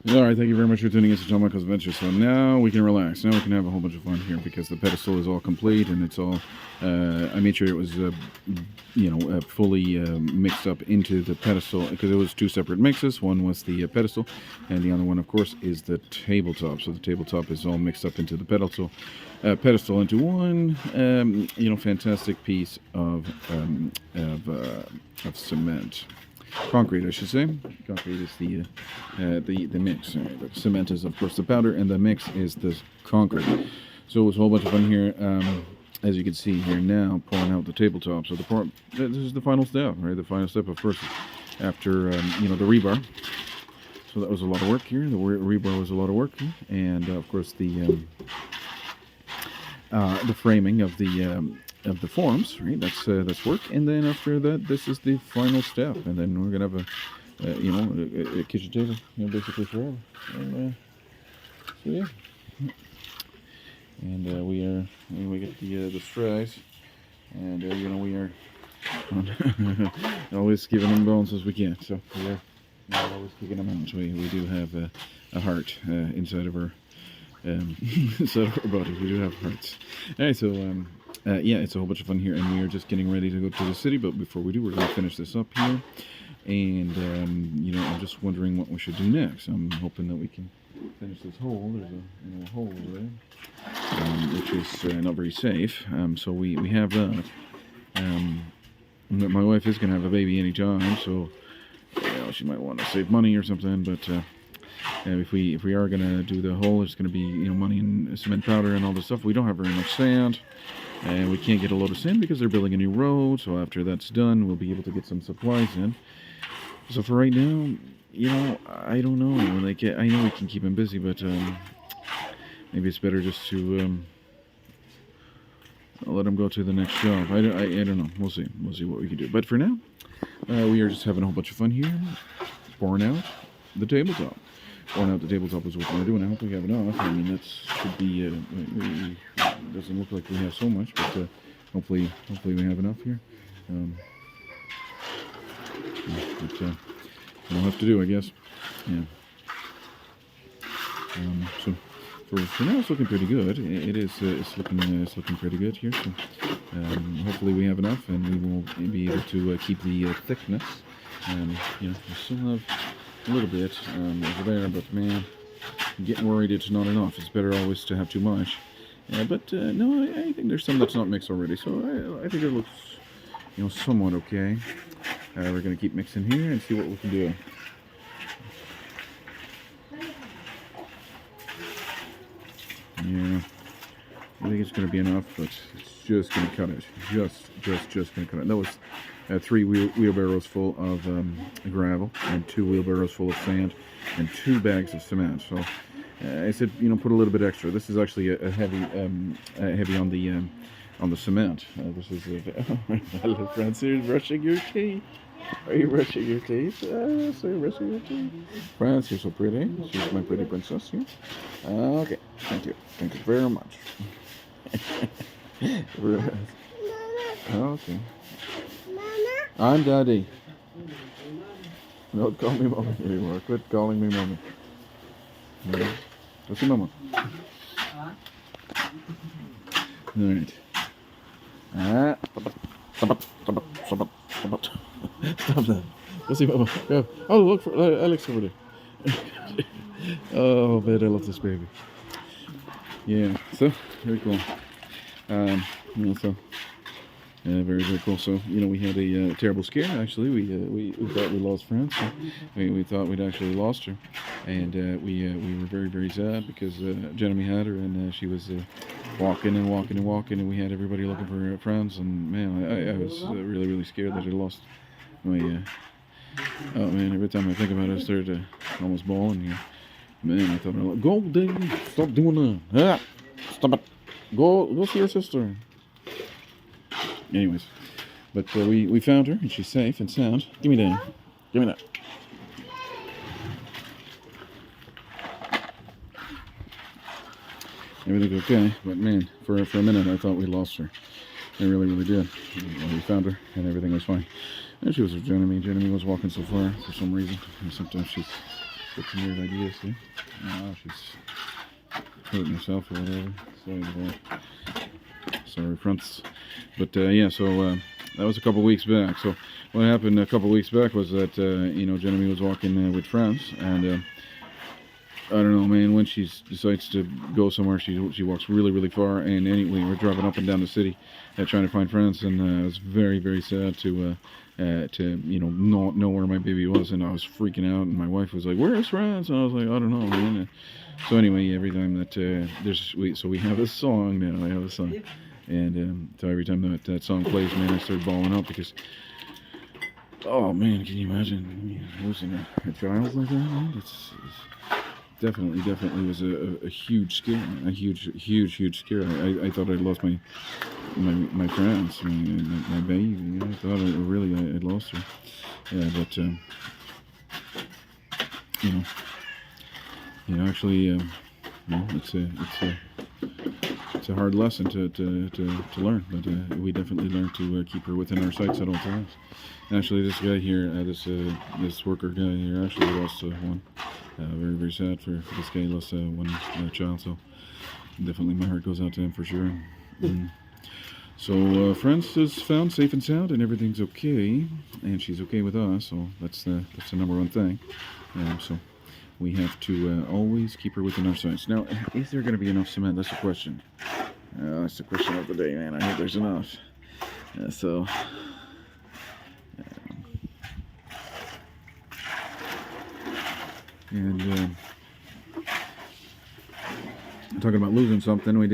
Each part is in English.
All right, thank you very much for tuning in to John Michael's Adventure. So now we can relax. Now we can have a whole bunch of fun here because the pedestal is all complete and it's all. I made sure it was, fully mixed up into the pedestal because it was two separate mixes. One was the pedestal, and the other one, of course, is the tabletop. So the tabletop is all mixed up into the pedestal into one, fantastic piece of cement. Concrete, I should say. Concrete is the mix. The cement is, of course, the powder, and the mix is the concrete. So it was a whole bunch of fun here. As you can see here now, pouring out the tabletop. So this is the final step, right? The final step, of course, after the rebar. So that was a lot of work here. The rebar was a lot of work, and of course the framing of the forms, right? That's work, and then after that, this is the final step, and then we're gonna have a kitchen table, basically forever. And, so yeah, and we get the strays, and we are always giving them bones as we can. So we're always kicking them out. We do have a heart inside of our. Inside of our bodies, we do have hearts. All right, so it's a whole bunch of fun here, and we are just getting ready to go to the city. But before we do, we're going to finish this up here, and I'm just wondering what we should do next. I'm hoping that we can finish this hole. There's a hole over there, which is not very safe. So we have that. My wife is going to have a baby anytime, so she might want to save money or something, but. If we are gonna do the hole, it's gonna be money and cement powder and all this stuff. We don't have very much sand, and we can't get a load of sand because they're building a new road. So after that's done, we'll be able to get some supplies in. So for right now, I don't know. I know we can keep him busy, but maybe it's better just to let him go to the next job. I don't know. We'll see. We'll see what we can do. But for now, we are just having a whole bunch of fun here, pouring out the tabletop. Pouring out the tabletop is what we're doing. I hope we have enough. I mean, that should be. It doesn't look like we have so much, but hopefully we have enough here. But we'll have to do, I guess. Yeah. So for now, it's looking pretty good. It is. It's looking pretty good here. So hopefully we have enough, and we will be able to keep the thickness. We still have a little bit over there, but man, I'm getting worried it's not enough. It's better always to have too much. But no, I think there's some that's not mixed already, so I think it looks, somewhat okay. We're gonna keep mixing here and see what we can do. Yeah, I think it's gonna be enough, but it's just gonna cut it. Just gonna cut it. That was 3 wheelbarrows full of gravel and 2 wheelbarrows full of sand and 2 bags of cement. So I said, put a little bit extra. This is actually a heavy on the cement. This is hello, Francis, brushing your teeth. Are you brushing your teeth? So you're brushing your teeth. France, you're so pretty. She's my pretty princess here. Okay, thank you very much. Okay. I'm Daddy. Don't call me Mommy anymore. Quit calling me Mommy. Go see Mama. Alright. Stop that. Go see Mama. Go. Oh, look for Alex over there. Oh, man, I love this baby. Yeah, so, very cool. Very, very cool. So, we had a terrible scare, actually. We thought we lost France. So we thought we'd actually lost her. And we were very, very sad because Jeremy had her, and she was walking, and we had everybody looking for her friends. And, man, I was really, really scared that I lost my... oh, man, every time I think about it, I start almost bawling here. Man, I thought, go, Davey, stop doing that. Stop it. Go see your sister. Anyways, but we found her, and she's safe and sound. Give me that. Give me that. Everything's okay, but man, for a minute I thought we lost her. I really, really did. We found her, and everything was fine. And she was with Jeremy. Jeremy was walking so far for some reason. And sometimes she's got some weird ideas, see? Oh, she's hurting herself or whatever. Sorry about that. Sorry, fronts. But yeah, so that was a couple weeks back. So what happened a couple weeks back was that Jenny was walking with friends, and I don't know, man. When she decides to go somewhere, she walks really, really far. And anyway, we're driving up and down the city, trying to find friends, and it was very, very sad to not know where my baby was, and I was freaking out. And my wife was like, "Where's friends?" And I was like, "I don't know, man." So anyway, every time that we have a song now. I have a song, and so every time that song plays, man, I start bawling up because. Oh man, can you imagine losing a child like that? Man? It's definitely was a huge scare, a huge scare. I thought I'd lost my friends, my baby. I thought I'd lost her. Yeah, but actually, it's a hard lesson to learn, but we definitely learned to keep her within our sights at all times. Actually, this guy here, this worker guy here, actually lost one. Very, very sad for this guy. He lost one child, so definitely my heart goes out to him for sure. So France is found safe and sound, and everything's okay, and she's okay with us, so that's the number one thing. So we have to always keep her within our sights. Now, is there going to be enough cement? That's the question. That's the question of the day, man. I hope there's enough. And talking about losing something, we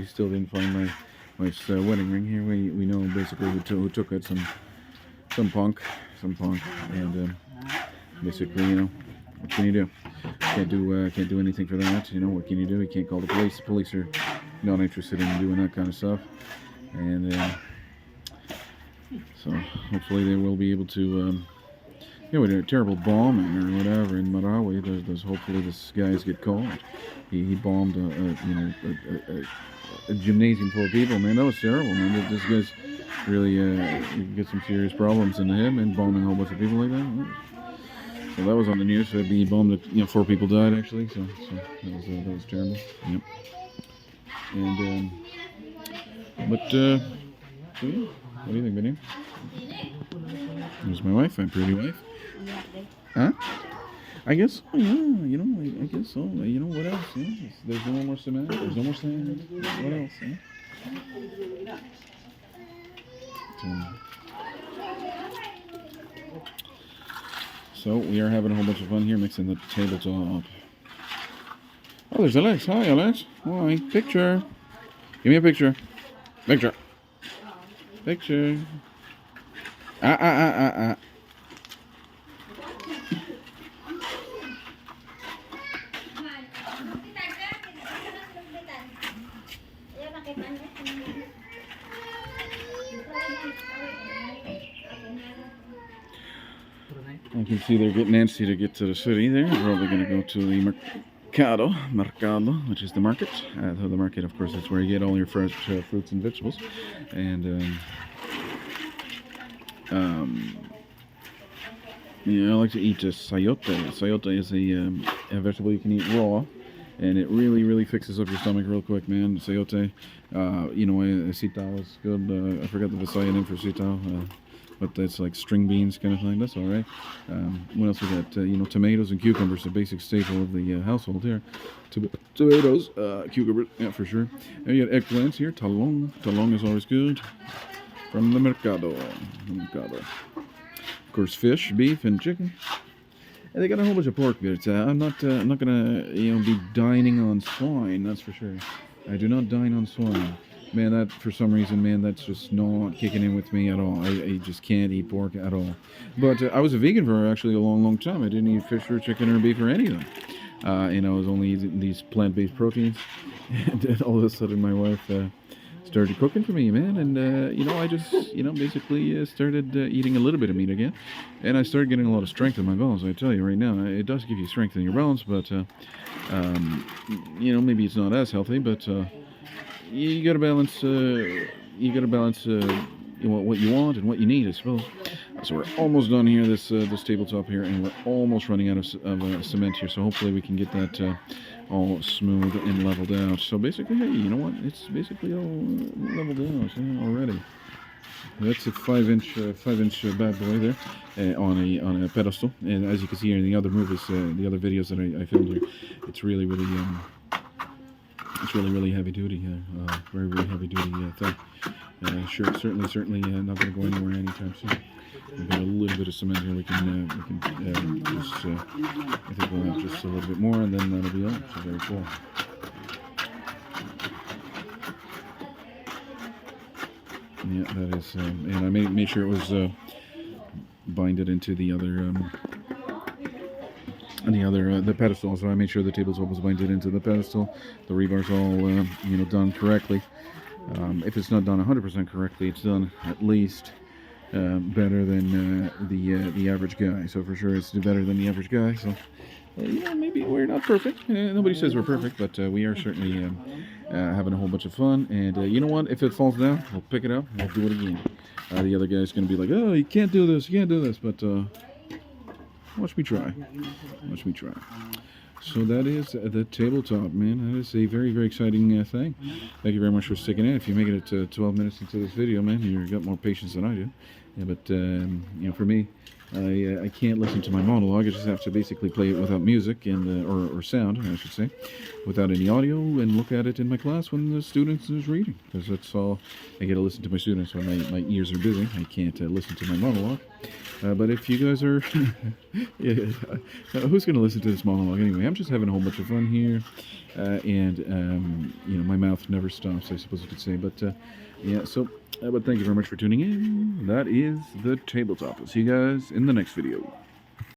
still didn't find my wife's wedding ring here. We know basically who took it, some punk, and basically, what can you do? Can't do anything for that. What can you do? You can't call the police. The police are not interested in doing that kind of stuff, and so hopefully they will be able to. With a terrible bombing or whatever in Marawi, there's hopefully this guys get caught. He bombed a gymnasium full of people, man. That was terrible, man. This guy's really get some serious problems in him and bombing a whole bunch of people like that. So that was on the news. He bombed 4 people died actually. So that was terrible. Yep. And so yeah. What do you think, Benny? There's my wife, my pretty wife. Huh? I guess, I guess so. What else? There's no more cement. There's no more sand. What else? So we are having a whole bunch of fun here, mixing the tables all up. Oh, there's Alex. Hi, Alex. Hi. Picture. Give me a picture. Picture. I can see they're getting antsy to get to the city there. They're probably going to go to the Mercado, which is the market. The market, of course, that's where you get all your fresh fruits and vegetables. And I like to eat sayote. Sayote is a vegetable you can eat raw, and it really fixes up your stomach real quick, man. Sayote, sitaw is good. I forgot the Visayan name for sitaw, but that's like string beans kind of thing. That's all right. What else we got? Tomatoes and cucumbers, a basic staple of the household here. Tomatoes, cucumbers, yeah, for sure. And you got eggplants here. Talong. Talong is always good. From the Mercado. Of course, fish, beef, and chicken. And they got a whole bunch of pork bits. I'm not gonna be dining on swine. That's for sure. I do not dine on swine. Man, that for some reason, man, that's just not kicking in with me at all. I just can't eat pork at all. But I was a vegan for actually a long time. I didn't eat fish or chicken or beef or anything. I was only eating these plant-based proteins. And then all of a sudden, my wife started cooking for me, man. And I just basically started eating a little bit of meat again, and I started getting a lot of strength in my bones. I tell you right now, it does give you strength in your bones, but maybe it's not as healthy, but you gotta balance what you want and what you need, I suppose. So we're almost done here, this tabletop here, and we're almost running out of cement here. So hopefully we can get that all smooth and leveled out. So basically, hey, you know what? It's basically all leveled out already. That's a 5-inch bad boy there on a pedestal. And as you can see here in the other movies, the other videos that I filmed here, it's really heavy duty. Very heavy duty thing. Certainly not going to go anywhere anytime soon. We've got a little bit of cement here. We can just I think we'll have just a little bit more, and then that'll be all. So very cool. Yeah, that is, and I made sure it was binded into the other the pedestal. So I made sure the tabletop was binded into the pedestal. The rebar's all done correctly. If it's not done 100% correctly, it's done at least better than the average guy. So for sure, it's better than the average guy. So maybe we're not perfect. Nobody says we're perfect, but we are certainly having a whole bunch of fun. And you know what? If it falls down, we'll pick it up and we'll do it again. The other guy's going to be like, "Oh, you can't do this. You can't do this." But watch me try. Watch me try. So that is the tabletop, man. That is a very exciting thing. Thank you very much for sticking in. If you're making it to 12 minutes into this video, man, you've got more patience than I do. Yeah, but for me, I can't listen to my monologue. I just have to basically play it without music and or sound, I should say, without any audio, and look at it in my class when the students is reading, because that's all I get to listen to my students when my ears are busy. I can't listen to my monologue. But if you guys are, who's going to listen to this monologue anyway? I'm just having a whole bunch of fun here, and my mouth never stops, I suppose you could say. But yeah, so. But thank you very much for tuning in. That is the tabletop. I'll see you guys in the next video.